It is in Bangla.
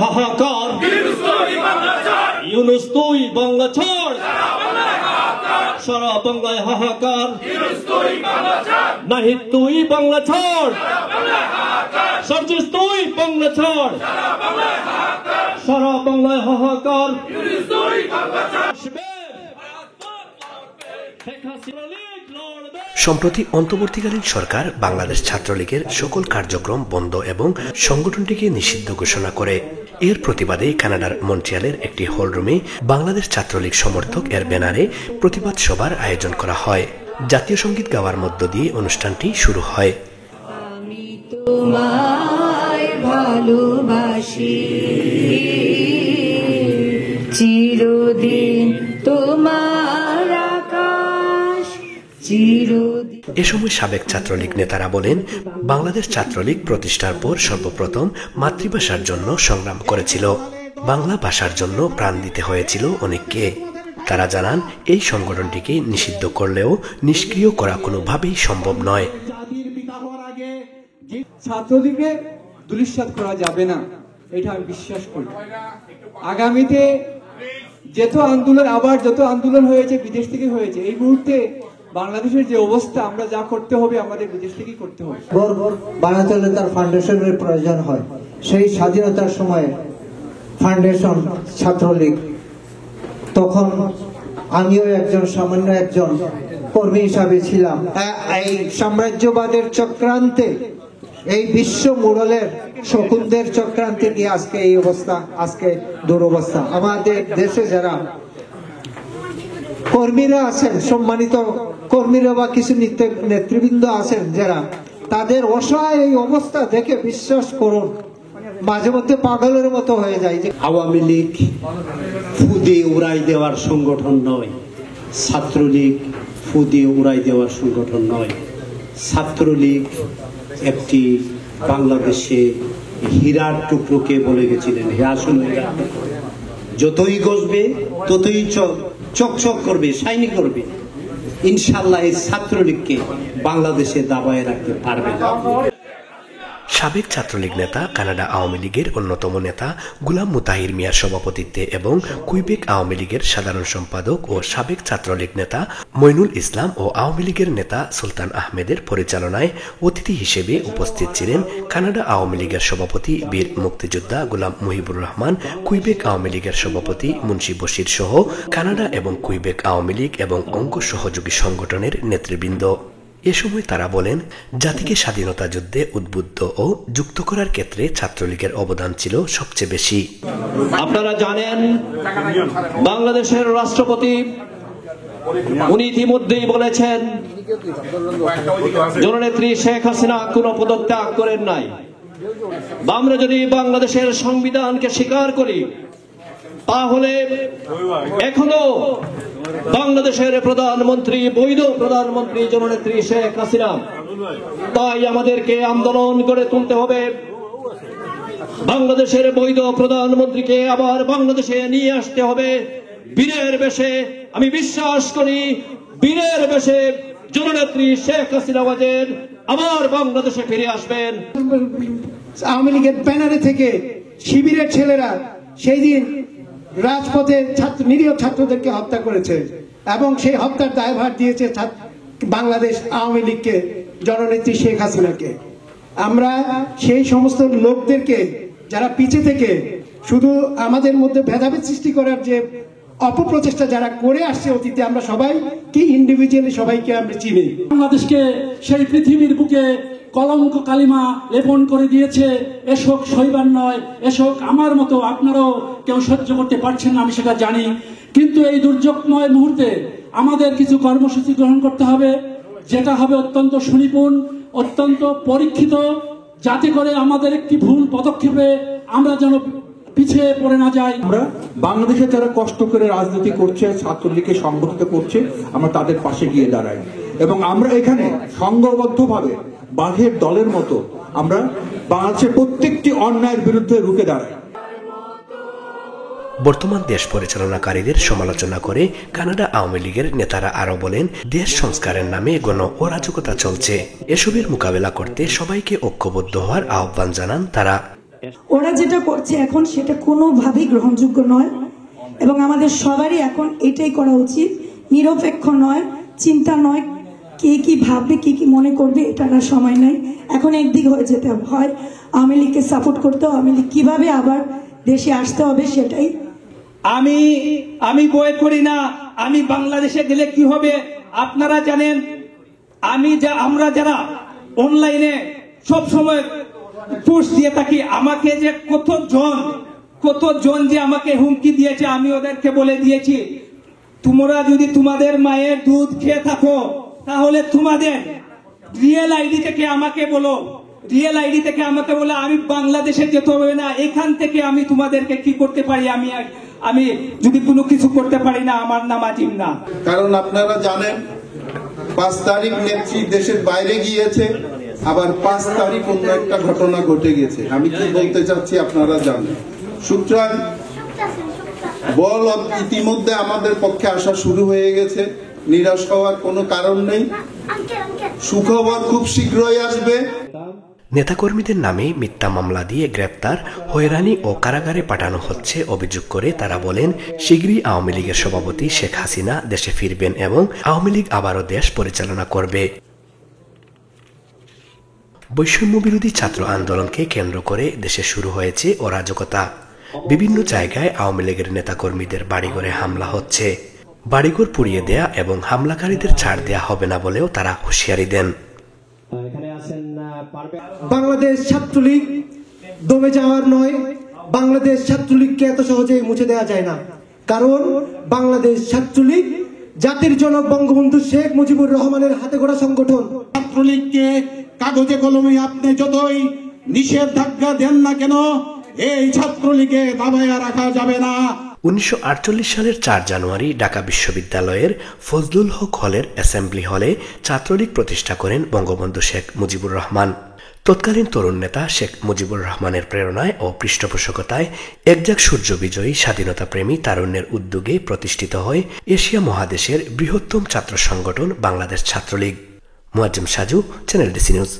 হাহাকার, ইউনূস তুই বাংলা ছাড়, সারা বাংলায় হাহাকার, নাহিদ তুই বাংলা ছাড়, সার্জিস তুই বাংলা ছাড়, সারা বাংলায় হাহাকার। সম্প্রতি অন্তর্বর্তীকালীন সরকার বাংলাদেশ ছাত্রলীগের সকল কার্যক্রম বন্ধ এবং সংগঠনটিকে নিষিদ্ধ ঘোষণা করে। এর প্রতিবাদে কানাডার মন্ট্রিয়ালের একটি হলরুমে বাংলাদেশ ছাত্রলীগ সমর্থক এর ব্যানারে প্রতিবাদ সভার আয়োজন করা হয়। জাতীয় সঙ্গীত গাওয়ার মধ্য দিয়ে অনুষ্ঠানটি শুরু হয়। আমি তোমায় ভালোবাসি, চিরদিন তোমার আকাশ, চিরদিন। এ সময় সাবেক ছাত্রলীগ নেতারা বলেন, বাংলাদেশ ছাত্রলীগ প্রতিষ্ঠার পর সর্বপ্রথম মাতৃভাষার জন্য সংগ্রাম করেছিল। বাংলা ভাষার জন্য প্রাণ দিতে হয়েছিল অনেককে। তারা জানান, এই সংগঠনটিকে নিষিদ্ধ করলেও নিষ্ক্রিয় করা কোনোভাবেই সম্ভব নয়। ছাত্রলীগকে দুলিশ্বাত করা যাবে না, এটা আমি বিশ্বাস করি। আগামীতে যত আন্দোলন হয়েছে বিদেশ থেকে হয়েছে, এই মুহূর্তে বাংলাদেশের যে অবস্থা, আমরা যা করতে হবে আমাদের বিদেশ থেকেই করতে হবে। বানাতে হলে তার ফাউন্ডেশনের প্রয়োজন হয়। সেই স্বাধীনতার সময়ে ফাউন্ডেশন ছাত্রলীগ, তখন আমিও সামান্য একজন কর্মী হিসাবে ছিলাম। এই সাম্রাজ্যবাদের চক্রান্তে, এই বিশ্ব মোড়লের শকুনদের চক্রান্তে নিয়ে আজকে এই অবস্থা, আজকে দুরবস্থা। আমাদের দেশে যারা কর্মীরা আছেন, সম্মানিত কর্মীরা বা কিছু নেতৃবৃন্দ আছেন, যারা তাদের অসহায় এই অবস্থা দেখে বিশ্বাস করুন মাঝে মধ্যে পাগলের মতো হয়ে যায়। যে আওয়ামী লীগ ফুদে উড়াই দেওয়ার সংগঠন নয়, ছাত্রলীগ ফুদে উড়াই দেওয়ার সংগঠন নয়। ছাত্রলীগ একটি বাংলাদেশে হীরার টুকরোকে বলে গেছিলেন, হে আসুন যতই গসবে ততই চকচক করবে, শাইনি করবে। ইনশাল্লাহ এই ছাত্রলীগকে বাংলাদেশে দাবায় রাখতে পারবে না। সাবেক ছাত্রলীগ নেতা, কানাডা আওয়ামী লীগের অন্যতম নেতা গুলাম মুতাহির মিয়ার সভাপতিত্বে এবং কুইবেক আওয়ামী লীগের সাধারণ সম্পাদক ও সাবেক ছাত্রলীগ নেতা মইনুল ইসলাম ও আওয়ামী লীগের নেতা সুলতান আহমেদের পরিচালনায় অতিথি হিসেবে উপস্থিত ছিলেন কানাডা আওয়ামী লীগের সভাপতি বীর মুক্তিযোদ্ধা গোলাম মুহিবুর রহমান, কুইবেক আওয়ামী লীগের সভাপতি মুন্সি বশির সহ কানাডা এবং কুইবেক আওয়ামী লীগ এবং অঙ্গ সহযোগী সংগঠনের নেতৃবৃন্দ। এ সময় তারা বলেন, জাতিকে স্বাধীনতা যুদ্ধে উদ্বুদ্ধ ও যুক্ত করার ক্ষেত্রে ছাত্রলীগের অবদান ছিল সবচেয়ে বেশি। আপনারা জানেন, বাংলাদেশের রাষ্ট্রপতি উনি ইতিমধ্যেই বলেছেন, জননেত্রী শেখ হাসিনা কোনো পদত্যাগ করেন নাই। আমরা যদি বাংলাদেশের সংবিধানকে স্বীকার করি, তাহলে এখনো বাংলাদেশের প্রধানমন্ত্রী বৈধ প্রধানমন্ত্রী জননেত্রী শেখ হাসিনা। তাই আমাদেরকে আন্দোলন করে তুলতে হবে, বাংলাদেশের বৈধ প্রধানমন্ত্রীকে আবার বাংলাদেশে নিয়ে আসতে হবে বীরের বেশে। আমি বিশ্বাস করি, বীরের বেশে জননেত্রী শেখ হাসিনা আবার বাংলাদেশে ফিরে আসবেন। আওয়ামী লীগের ব্যানারে থেকে শিবিরের ছেলেরা সেই দিন রাজপথে নিরীহ ছাত্রদেরকে হত্যা করেছে এবং সেই হত্যার দায়ভার দিয়েছে বাংলাদেশ আওয়ামী লীগকে, জননেত্রী শেখ হাসিনাকে। আমরা সেই সমস্ত লোকদেরকে যারা পিছে থেকে শুধু আমাদের মধ্যে ভেদাভেদ সৃষ্টি করার যে অপপ্রচেষ্টা যারা করে আসছে অতীতে, আমরা সবাই কি ইন্ডিভিজুয়ালি সবাইকে আমরা চিনি। বাংলাদেশকে সেই পৃথিবীর বুকে কলঙ্ক কালিমা লেপন করে দিয়েছে। এসব সইবার নয়, এসব আমার মতো আপনারাও কেউ সহ্য করতে পারছেন না, আমি সেটা জানি। কিন্তু এই দুর্যোগময় মুহূর্তে আমাদের কিছু কর্মসূচি গ্রহণ করতে হবে, যেটা হবে অত্যন্ত সুনিপুণ, অত্যন্ত পরীক্ষিত, যাতে করে আমাদের একটি ভুল পদক্ষেপে আমরা যেন পিছিয়ে পড়ে না যাই। আমরা বাংলাদেশে যারা কষ্ট করে রাজনীতি করছে, ছাত্রলীগকে সংগঠিত করছে, আমরা তাদের পাশে গিয়ে দাঁড়াই এবং আমরা এখানে সংঘবদ্ধভাবে বাঘের দলের মতো আমরা বাংলাদেশের প্রত্যেকটি অন্যায়ের বিরুদ্ধে রুখে দাঁড়াই। বর্তমান দেশ পরিচালনাকারীদের সমালোচনা করে কানাডা আওয়ামী লীগের নেতারা আরো বলেন, দেশ সংস্কারের নামে গণ অরাজকতা চলছে। এসবের মোকাবেলা করতে সবাইকে ঐক্যবদ্ধ হওয়ার আহ্বান জানান তারা। ওরা যেটা করছে এখন সেটা কোনোভাবেই গ্রহণযোগ্য নয় এবং আমাদের সবারই এখন এটাই করা উচিত, নিরপেক্ষ নয়, চিন্তা নয়, কে কি ভাববে, কে কি মনে করবে, এটা না সময় নাই। এখন একদিক হয়ে যেতে হয়, আওয়ামী লীগকে সাপোর্ট করতে হবে, আওয়ামী লীগ কিভাবে আবার দেশে আসতে হবে সেটাই। আমি বই করি না, আমি বাংলাদেশে গেলে কি হবে আপনারা জানেন। আমরা যারা অনলাইনে সব সময় পোস্ট দিয়ে থাকি, আমাকে যে কতজন যে আমাকে হুমকি দিয়েছে, আমি ওদেরকে বলে দিয়েছি তোমরা যদি তোমাদের মায়ের দুধ খেয়ে থাকো তাহলে তোমাদের রিয়েল আইডি থেকে আমাকে বলো, আমি বাংলাদেশে যেতে হবে না, এখান থেকে আমি তোমাদেরকে কি করতে পারি, আমি যদি কোনো কিছু করতে পারি না, আমার নাম আজিম না। কারণ আপনারা জানেন 5 তারিখ নেত্রী দেশের বাইরে গিয়েছে, আবার 5 তারিখ অন্য একটা ঘটনা ঘটে গেছে। আমি কি বলতে চাচ্ছি আপনারা জানেন। সুতরাং বল ইতিমধ্যে আমাদের পক্ষে আসা শুরু হয়ে গেছে, নিরাশ হওয়ার কোনো কারণ নেই, সুখবর খুব শীঘ্রই আসবে। নেতাকর্মীদের নামে মিথ্যা মামলা দিয়ে গ্রেপ্তার, হয়রানি ও কারাগারে পাঠানো হচ্ছে অভিযোগ করে তারা বলেন শীঘ্রই আওয়ামী লীগের সভাপতি শেখ হাসিনা দেশে ফিরবেন এবং আওয়ামী লীগ আবারও দেশ পরিচালনা করবে। বৈষম্য বিরোধী ছাত্র আন্দোলনকে কেন্দ্র করে দেশে শুরু হয়েছে অরাজকতা। বিভিন্ন জায়গায় আওয়ামী লীগের নেতাকর্মীদের বাড়িঘরে হামলা হচ্ছে। বাড়িঘর পুড়িয়ে দেয়া এবং হামলাকারীদের ছাড় দেয়া হবে না বলেও তারা হুঁশিয়ারি দেন। বাংলাদেশ ছাত্রলীগ দমে যাওয়ার নয়, বাংলাদেশ ছাত্রলীগকে এত সহজেই মুছে দেওয়া যায় না। কারণ বাংলাদেশ ছাত্রলীগ জাতির জনক বঙ্গবন্ধু শেখ মুজিবুর রহমানের হাতে গড়া সংগঠন। ছাত্রলীগকে কাগজে কলমে আপনি যতই নিষেধাজ্ঞা দেন না কেন, এই ছাত্রলীগে দাবাইয়া রাখা যাবে না। 1948 সালের 4 জানুয়ারি ঢাকা বিশ্ববিদ্যালয়ের ফজলুল হক হলের অ্যাসেম্বলি হলে ছাত্রলীগ প্রতিষ্ঠা করেন বঙ্গবন্ধু শেখ মুজিবুর রহমান। তৎকালীন তরুণ নেতা শেখ মুজিবুর রহমানের প্রেরণায় ও পৃষ্ঠপোষকতায় একজাক সূর্য বিজয়ী স্বাধীনতাপ্রেমী তারুণ্যের উদ্যোগে প্রতিষ্ঠিত হয় এশিয়া মহাদেশের বৃহত্তম ছাত্র সংগঠন Bangladesh Chhatra League. Muazzem Saju, channel DC news.